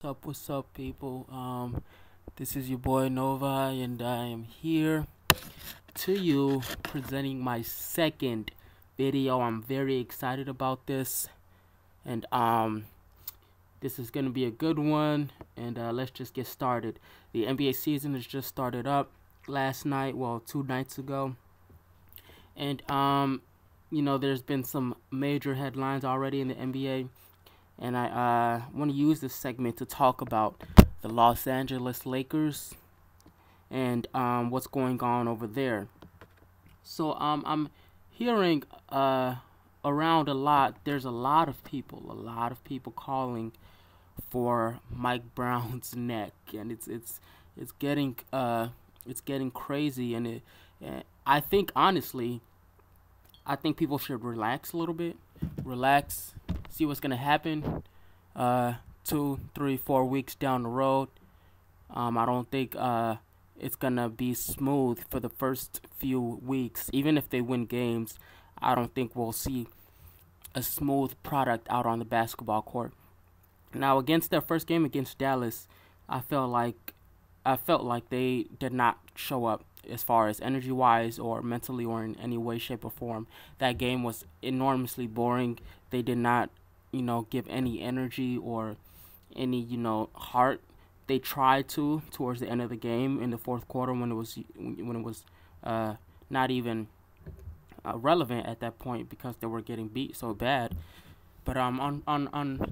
What's up, people? This is your boy Nova, and I am here to you presenting my second video. I'm very excited about this, and this is gonna be a good one. And let's just get started. The NBA season has just started up last night, well, 2 nights ago, and there's been some major headlines already in the NBA. And I want to use this segment to talk about the Los Angeles Lakers and what's going on over there. So I'm hearing around a lot. There's a lot of people calling for Mike Brown's neck, and it's getting crazy. And I think honestly, I think people should relax a little bit, see what's gonna happen 2, 3, 4 weeks down the road. I don't think it's gonna be smooth for the first few weeks. Even if they win games, I don't think we'll see a smooth product out on the basketball court. Now, against their first game against Dallas, I felt like they did not show up as far as energy-wise or mentally or in any way, shape, or form. That game was enormously boring. They did not, give any energy or any, heart. They tried to towards the end of the game in the fourth quarter when it was not even relevant at that point because they were getting beat so bad. But on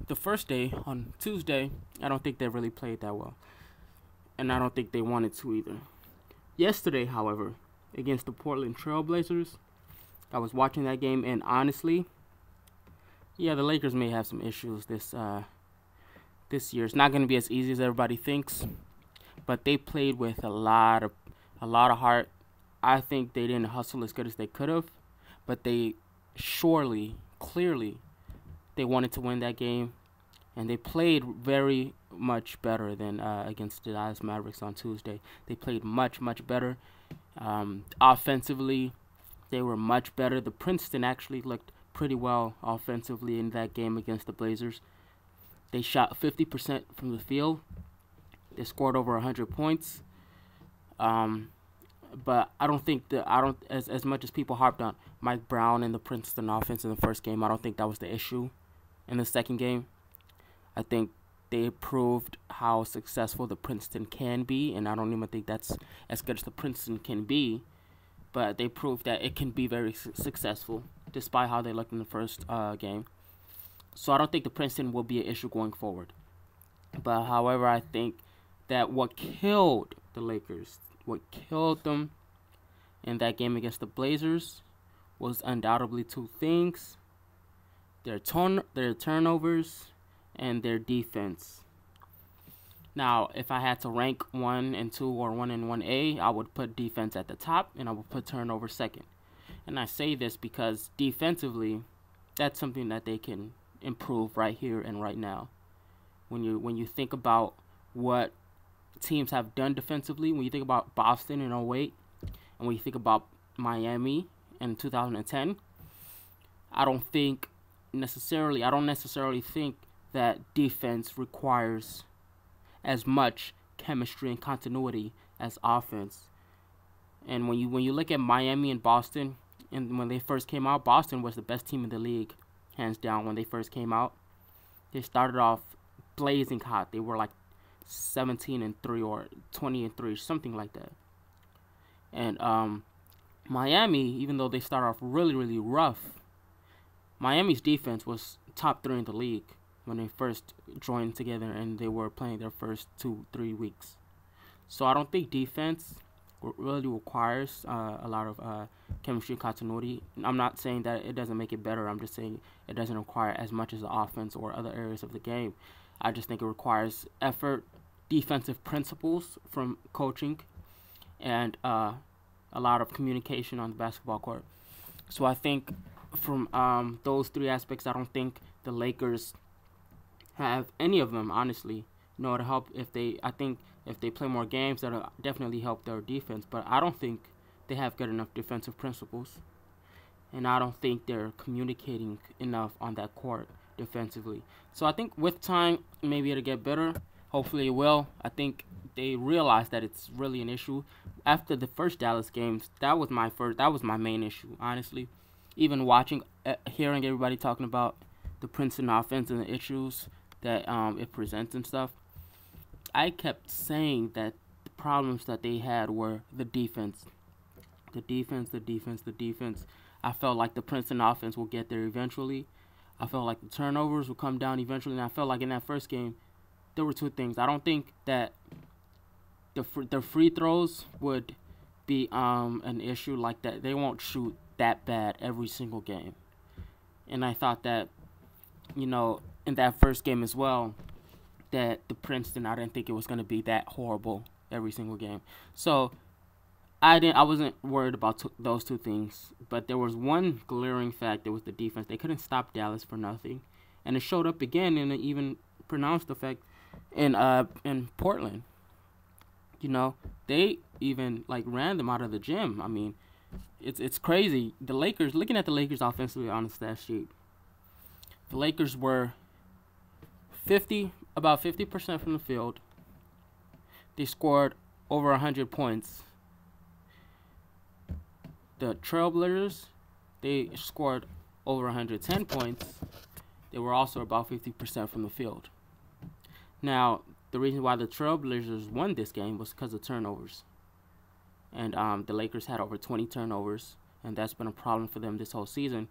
the first day, on Tuesday, I don't think they really played that well, and I don't think they wanted to either. Yesterday, however, against the Portland Trail Blazers, I was watching that game, and honestly, yeah, the Lakers may have some issues this year. It's not going to be as easy as everybody thinks, but they played with a lot of heart. I think they didn't hustle as good as they could have, but they clearly, they wanted to win that game, and they played very much better than against the Dallas Mavericks on Tuesday. They played much better. Offensively, they were much better. The Princeton actually looked pretty well offensively in that game against the Blazers. They shot 50% from the field. They scored over 100 points. But I don't think as much as people harped on Mike Brown and the Princeton offense in the first game, I don't think that was the issue in the second game. I think they proved how successful the Princeton can be, and I don't even think that's as good as the Princeton can be, but they proved that it can be very successful despite how they looked in the first game. So I don't think the Princeton will be an issue going forward. But however, I think that what killed the Lakers, what killed them in that game against the Blazers was undoubtedly two things: their turnovers and their defense. Now, if I had to rank 1 and 2 or 1 and 1A, I would put defense at the top and I would put turnover second. And I say this because defensively, that's something that they can improve right here and right now. When you think about what teams have done defensively, when you think about Boston in 08, and when you think about Miami in 2010, I don't necessarily think that defense requires as much chemistry and continuity as offense. And when you look at Miami and Boston, and when they first came out, Boston was the best team in the league, hands down. When they first came out, they started off blazing hot. They were like 17-3 or 20-3, something like that. And Miami, even though they started off really rough, Miami's defense was top 3 in the league when they first joined together and they were playing their first 2-3 weeks. So I don't think defense really requires a lot of chemistry and continuity. I'm not saying that it doesn't make it better. I'm just saying it doesn't require as much as the offense or other areas of the game. I just think it requires effort, defensive principles from coaching, and a lot of communication on the basketball court. So I think from those 3 aspects, I don't think the Lakers have any of them, honestly, to help. I think if they play more games, that'll definitely help their defense. But I don't think they have good enough defensive principles, and I don't think they're communicating enough on that court defensively. So I think with time, maybe it'll get better. Hopefully it will. I think they realize that it's really an issue. After the first Dallas games, that was my main issue, honestly. Even watching, hearing everybody talking about the Princeton offense and the issues that it presents and stuff, I kept saying that the problems that they had were the defense. The defense, the defense, the defense. I felt like the Princeton offense will get there eventually. I felt like the turnovers will come down eventually. And I felt like in that first game, there were two things. I don't think that the free throws would be an issue like that. They won't shoot that bad every single game. And I thought that, in that first game as well, that the Princeton, I didn't think it was going to be that horrible every single game. So I wasn't worried about those two things, but there was one glaring fact. It was the defense. They couldn't stop Dallas for nothing, and it showed up again in an even pronounced effect in Portland. They even ran them out of the gym. I mean, it's crazy. The Lakers, looking at the Lakers offensively on the stat sheet, the Lakers were about 50% from the field. They scored over 100 points. The Trailblazers, they scored over 110 points. They were also about 50% from the field. Now, the reason why the Trailblazers won this game was because of turnovers. And the Lakers had over 20 turnovers, and that's been a problem for them this whole season.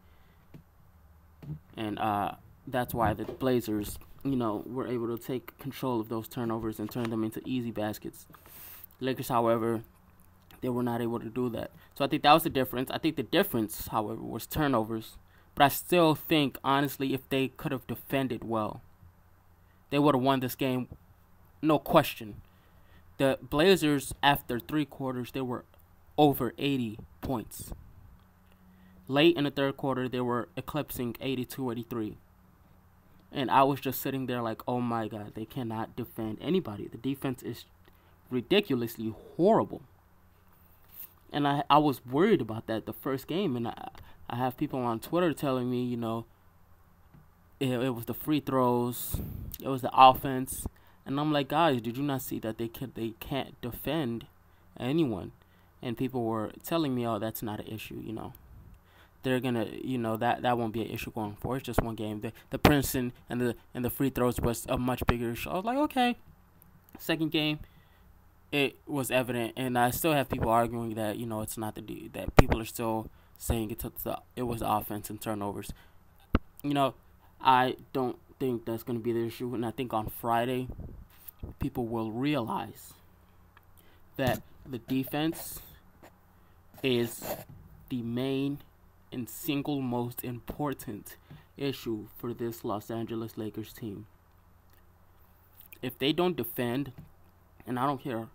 And that's why the Blazers, were able to take control of those turnovers and turn them into easy baskets. Lakers, however, they were not able to do that. So I think that was the difference. I think the difference, however, was turnovers. But I still think, honestly, if they could have defended well, they would have won this game, no question. The Blazers, after 3 quarters, they were over 80 points. Late in the third quarter, they were eclipsing 82, 83. And I was just sitting there like, oh my God, they cannot defend anybody. The defense is ridiculously horrible. And I was worried about that the first game. And I have people on Twitter telling me, it was the free throws, it was the offense. And I'm like, guys, did you not see that they can't defend anyone? And people were telling me, oh, that's not an issue, They're gonna, that won't be an issue going forward. It's just one game. The Princeton and the free throws was a much bigger issue. I was like, okay. Second game, it was evident, and I still have people arguing that it's not that people are still saying it was the offense and turnovers. I don't think that's going to be the issue, and I think on Friday people will realize that the defense is the main and single most important issue for this Los Angeles Lakers team. If they don't defend, and I don't care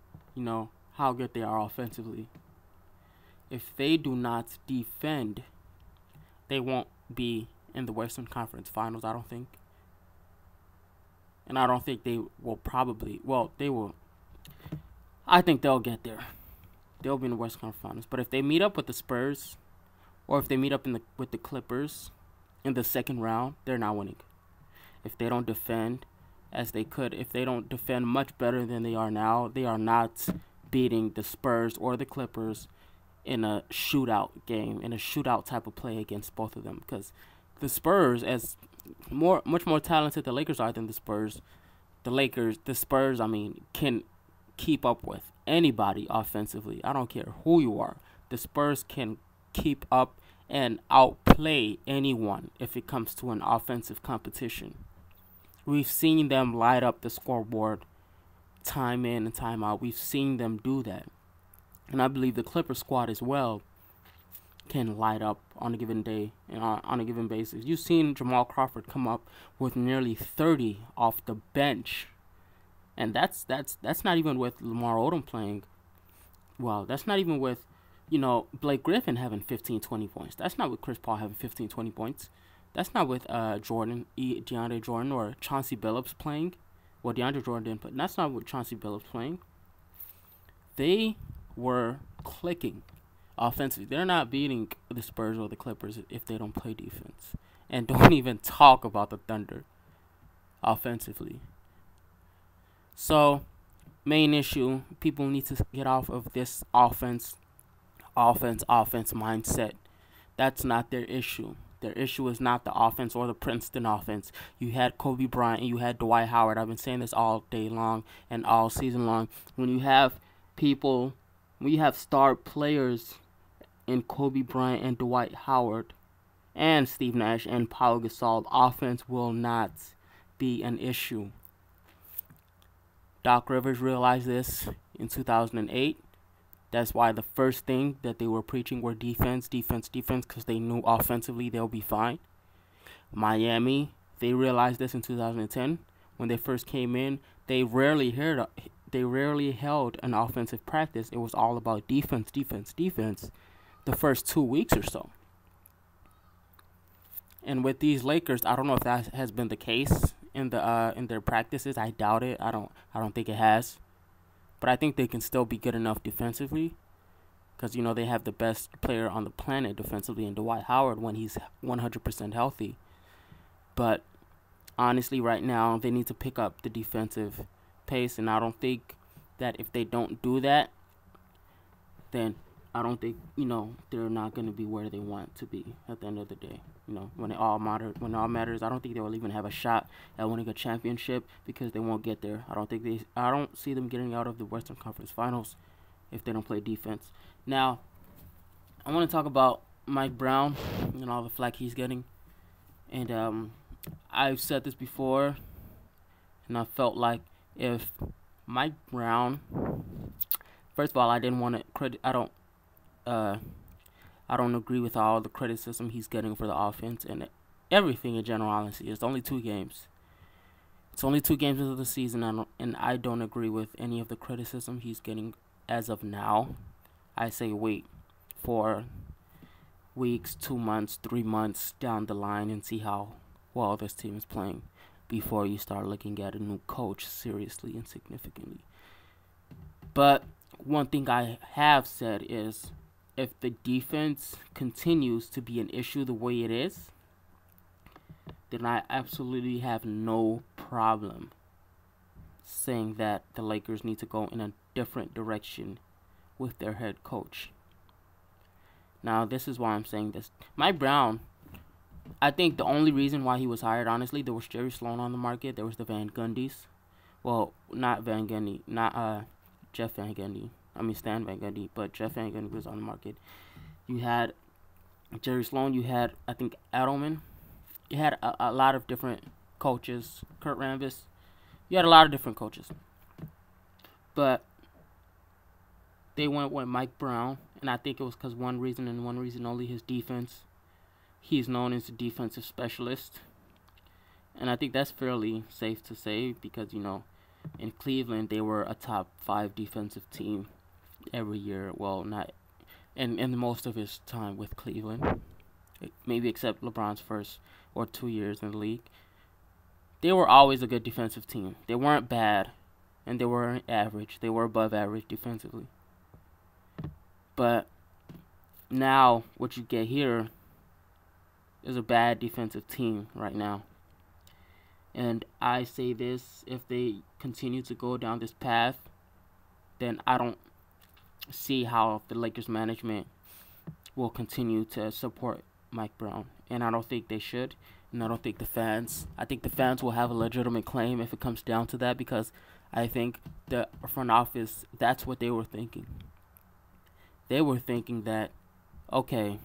how good they are offensively, if they do not defend, they won't be in the Western Conference Finals, I don't think. And I don't think they will they will. I think they'll get there. They'll be in the Western Conference Finals. But if they meet up with the Spurs, or if they meet up with the Clippers in the second round, they're not winning. If they don't defend as they could, if they don't defend much better than they are now, they are not beating the Spurs or the Clippers in a shootout game, in a shootout type of play against both of them. Because the Spurs, as much more talented the Lakers are than the Spurs, the Spurs, can keep up with anybody offensively. I don't care who you are. The Spurs can keep up and outplay anyone if it comes to an offensive competition. We've seen them light up the scoreboard time in and time out. We've seen them do that. And I believe the Clipper squad as well can light up on a given day and on a given basis. You've seen Jamal Crawford come up with nearly 30 off the bench. And that's not even with Lamar Odom playing. Well, that's not even with, Blake Griffin having 15, 20 points. That's not with Chris Paul having 15, 20 points. That's not with DeAndre Jordan or Chauncey Billups playing. Well, DeAndre Jordan didn't, but that's not with Chauncey Billups playing. They were clicking offensively. They're not beating the Spurs or the Clippers if they don't play defense. And don't even talk about the Thunder offensively. So, main issue, people need to get off of this offense mindset. That's not their issue. Their issue is not the offense or the Princeton offense. You had Kobe Bryant and you had Dwight Howard. I've been saying this all day long and all season long. When you have people, when you have star players in Kobe Bryant and Dwight Howard and Steve Nash and Paul Gasol, offense will not be an issue. Doc Rivers realized this in 2008. That's why the first thing that they were preaching were defense, because they knew offensively they'll be fine. Miami, they realized this in 2010 when they first came in. They rarely held an offensive practice. It was all about defense. The first 2 weeks or so. And with these Lakers, I don't know if that has been the case in their practices. I doubt it. I don't think it has. But I think they can still be good enough defensively because, they have the best player on the planet defensively in Dwight Howard when he's 100% healthy. But honestly, right now, they need to pick up the defensive pace. And I don't think that if they don't do that, then I don't think, they're not going to be where they want to be at the end of the day. When it all matters, I don't think they will even have a shot at winning a championship because they won't get there. I don't see them getting out of the Western Conference Finals if they don't play defense. Now, I want to talk about Mike Brown and all the flack he's getting. And I've said this before, and I felt like if Mike Brown, first of all, I didn't want to credit. I don't agree with all the criticism he's getting for the offense and everything in general, honestly. It's only 2 games. It's only 2 games into the season, and I don't agree with any of the criticism he's getting as of now. I say wait for weeks, 2 months, 3 months down the line and see how well this team is playing before you start looking at a new coach seriously and significantly. But one thing I have said is, if the defense continues to be an issue the way it is, then I absolutely have no problem saying that the Lakers need to go in a different direction with their head coach. Now, this is why I'm saying this. Mike Brown, I think the only reason why he was hired, honestly, there was Jerry Sloan on the market. There was the Van Gundys. Well, not Van Gundy, not Jeff Van Gundy. Stan Van Gundy, but Jeff Van Gundy was on the market. You had Jerry Sloan. You had, I think, Edelman. You had a lot of different coaches. Kurt Rambis. You had a lot of different coaches. But they went with Mike Brown, and I think it was because one reason and one reason only, his defense. He's known as a defensive specialist. And I think that's fairly safe to say because, in Cleveland, they were a top 5 defensive team every year. Well, not in most of his time with Cleveland, maybe except LeBron's first or 2 years in the league. They were always a good defensive team. They weren't bad, and they weren't average. They were above average defensively. But now what you get here is a bad defensive team right now. And I say this, if they continue to go down this path, then I don't see how the Lakers management will continue to support Mike Brown. And I don't think they should. And I don't think I think the fans will have a legitimate claim if it comes down to that, because I think the front office, that's what they were thinking. They were thinking that, okay,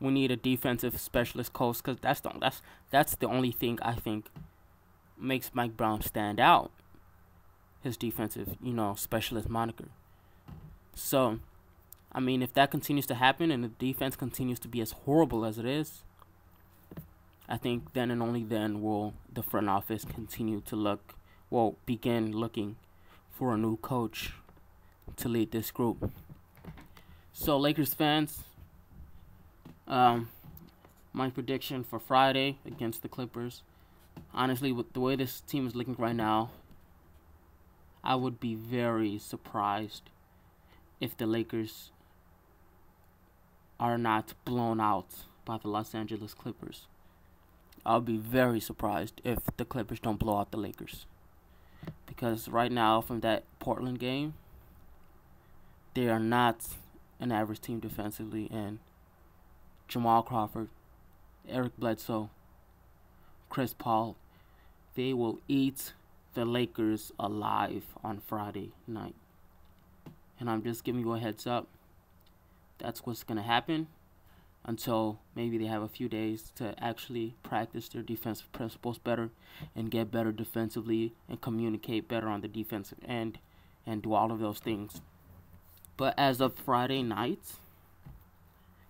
we need a defensive specialist coach, because that's the only thing I think makes Mike Brown stand out. His defensive, specialist moniker. So, if that continues to happen and the defense continues to be as horrible as it is, I think then and only then will the front office continue to begin looking for a new coach to lead this group. So, Lakers fans, my prediction for Friday against the Clippers, honestly, with the way this team is looking right now, I would be very surprised if the Lakers are not blown out by the Los Angeles Clippers. I'll be very surprised if the Clippers don't blow out the Lakers, because right now from that Portland game, they are not an average team defensively, and Jamal Crawford, Eric Bledsoe, Chris Paul, they will eat the Lakers alive on Friday night. And I'm just giving you a heads up. That's what's going to happen until maybe they have a few days to actually practice their defensive principles better and get better defensively and communicate better on the defensive end and do all of those things. But as of Friday night,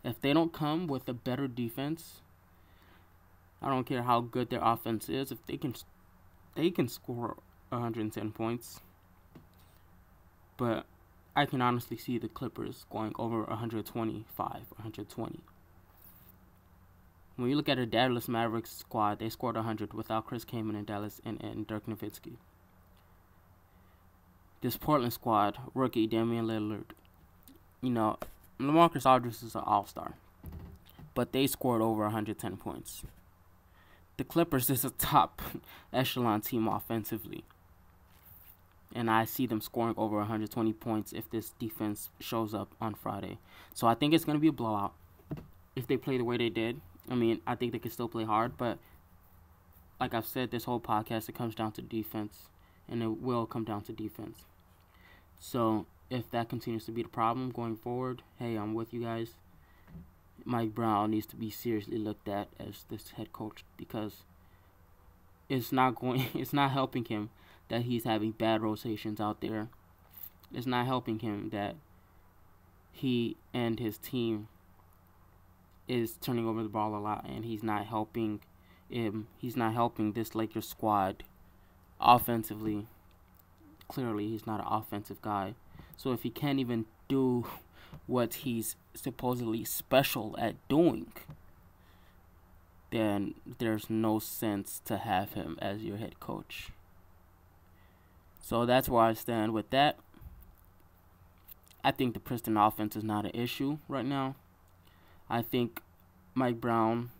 if they don't come with a better defense, I don't care how good their offense is, if they can score 110 points. But I can honestly see the Clippers going over 125, 120. When you look at a Dallas Mavericks squad, they scored 100 without Chris Kaman and Dallas and Dirk Nowitzki. This Portland squad, rookie Damian Lillard, LaMarcus Aldridge is an all-star, but they scored over 110 points. The Clippers is a top echelon team offensively, and I see them scoring over 120 points if this defense shows up on Friday. So I think it's going to be a blowout if they play the way they did. I think they can still play hard, but like I've said this whole podcast, it comes down to defense, and it will come down to defense. So if that continues to be the problem going forward, hey, I'm with you guys. Mike Brown needs to be seriously looked at as this head coach, because it's not helping him that he's having bad rotations out there. It's not helping him that he and his team is turning over the ball a lot, and he's not helping this Lakers squad offensively. Clearly, he's not an offensive guy. So if he can't even do what he's supposedly special at doing, then there's no sense to have him as your head coach. So that's where I stand with that. I think the Princeton offense is not an issue right now. I think Mike Brown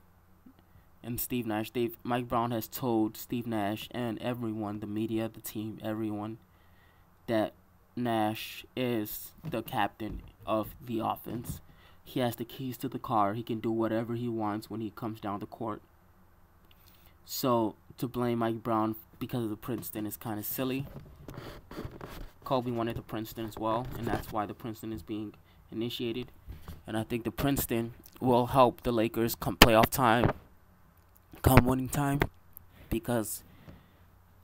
and Steve Nash, Mike Brown has told Steve Nash and everyone, the media, the team, everyone, that Nash is the captain of the offense. He has the keys to the car. He can do whatever he wants when he comes down the court. So to blame Mike Brown because of the Princeton is kind of silly. Kobe wanted the Princeton as well, and that's why the Princeton is being initiated. And I think the Princeton will help the Lakers come playoff time, come winning time, because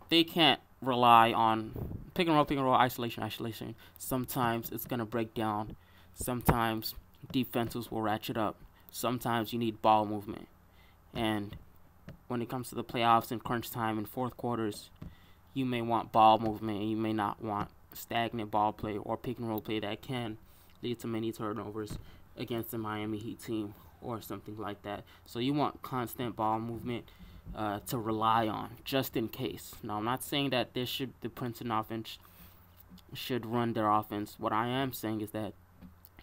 they can't rely on pick and roll, isolation. Sometimes it's going to break down. Sometimes defenses will ratchet up. Sometimes you need ball movement. And when it comes to the playoffs and crunch time and fourth quarters, you may want ball movement. You may not want stagnant ball play or pick and roll play that can lead to many turnovers against the Miami Heat team or something like that. So you want constant ball movement to rely on, just in case. Now, I'm not saying that the Princeton offense should run their offense. What I am saying is that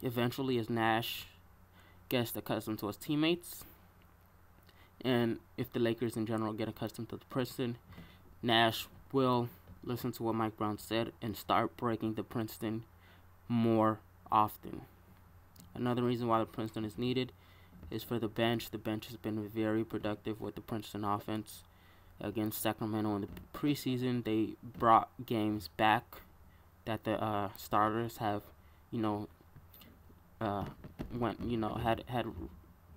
eventually, as Nash gets accustomed to his teammates, and if the Lakers in general get accustomed to the Princeton, Nash will listen to what Mike Brown said and start breaking the Princeton more often. Another reason why the Princeton is needed is for the bench. The bench has been very productive with the Princeton offense. Against Sacramento in the preseason, they brought games back that the starters have,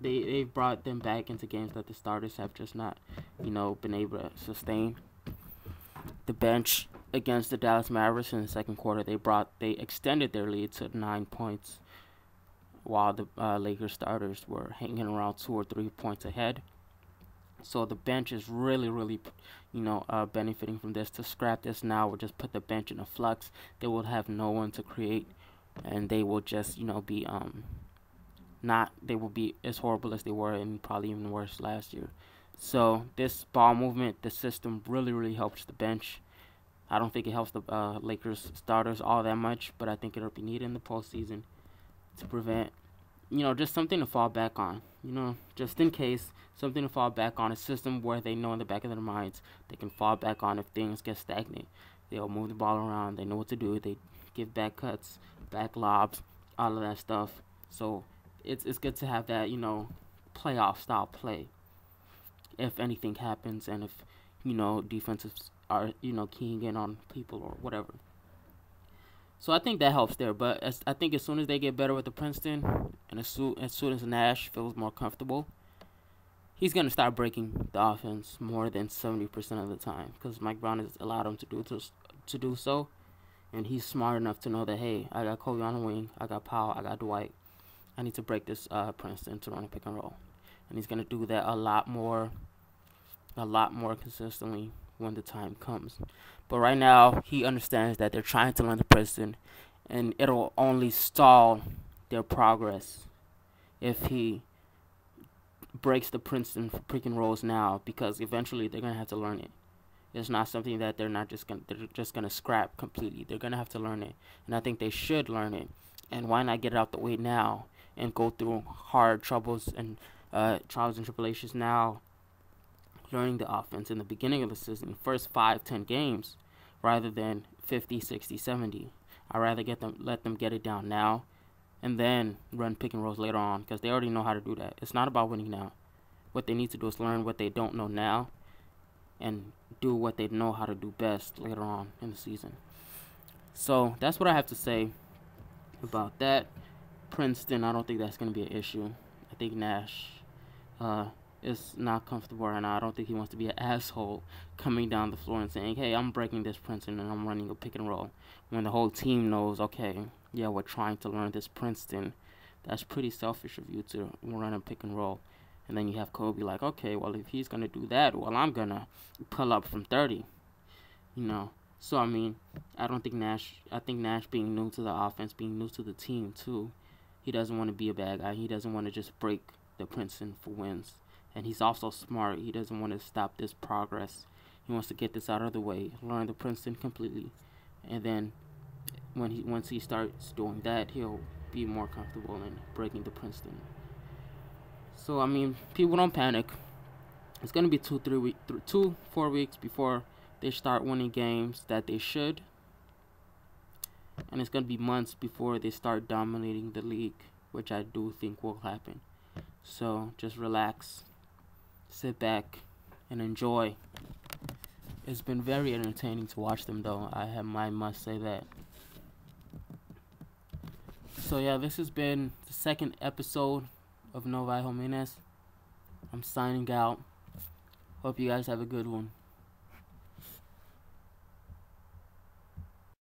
they brought them back into games that the starters have just not, been able to sustain. The bench against the Dallas Mavericks in the second quarter, they extended their lead to 9 points, while the Lakers starters were hanging around 2 or 3 points ahead. So the bench is really, benefiting from this. To scrap this now or just put the bench in a flux, they will have no one to create, and they will just, they will be as horrible as they were and probably even worse last year. So this ball movement, the system really helps the bench. I don't think it helps the Lakers starters all that much, but I think it'll be needed in the postseason to prevent, just something to fall back on. Just in case, something to fall back on, a system where they know in the back of their minds they can fall back on if things get stagnant. They'll move the ball around. They know what to do. They give back cuts, back lobs, all of that stuff. So it's good to have that, playoff style play. If anything happens, and if defenses are keying in on people or whatever. So I think that helps there. But I think as soon as they get better with the Princeton, and as soon as Nash feels more comfortable, he's gonna start breaking the offense more than 70% of the time, because Mike Brown has allowed him to do so, and he's smart enough to know that, hey, I got Kobe on the wing, I got Powell, I got Dwight. I need to break this Princeton to run a pick and roll, and he's gonna do that a lot more consistently when the time comes. But right now, he understands that they're trying to learn the Princeton, and it'll only stall their progress if he breaks the Princeton pick and rolls now, because eventually they're gonna have to learn it. It's not something that they're just gonna scrap completely. They're gonna have to learn it, and I think they should learn it. And why not get it out the way now and go through hard trials and tribulations now, learning the offense in the beginning of the season, first 5-10 games, rather than 50, 60, 70. I'd rather let them get it down now, and then run pick and rolls later on, because they already know how to do that. It's not about winning now. What they need to do is learn what they don't know now, and do what they know how to do best later on in the season. So that's what I have to say about that. Princeton, I don't think that's going to be an issue. I think Nash is not comfortable right now. I don't think he wants to be an asshole coming down the floor and saying, hey, I'm breaking this Princeton and I'm running a pick and roll, when the whole team knows, okay, yeah, we're trying to learn this Princeton. That's pretty selfish of you to run a pick and roll. And then you have Kobe like, okay, well, if he's going to do that, well, I'm going to pull up from 30. So, I mean, I think Nash being new to the offense, being new to the team, too, he doesn't want to be a bad guy. He doesn't want to just break the Princeton for wins. And he's also smart. He doesn't want to stop this progress. He wants to get this out of the way, learn the Princeton completely. And then once he starts doing that, he'll be more comfortable in breaking the Princeton. So, I mean, people don't panic. It's going to be 4 weeks before they start winning games that they should. And it's going to be months before they start dominating the league, which I do think will happen. So, just relax, sit back, and enjoy. It's been very entertaining to watch them, though. I must say that. So, yeah, this has been the second episode of Novi Jimenez. I'm signing out. Hope you guys have a good one.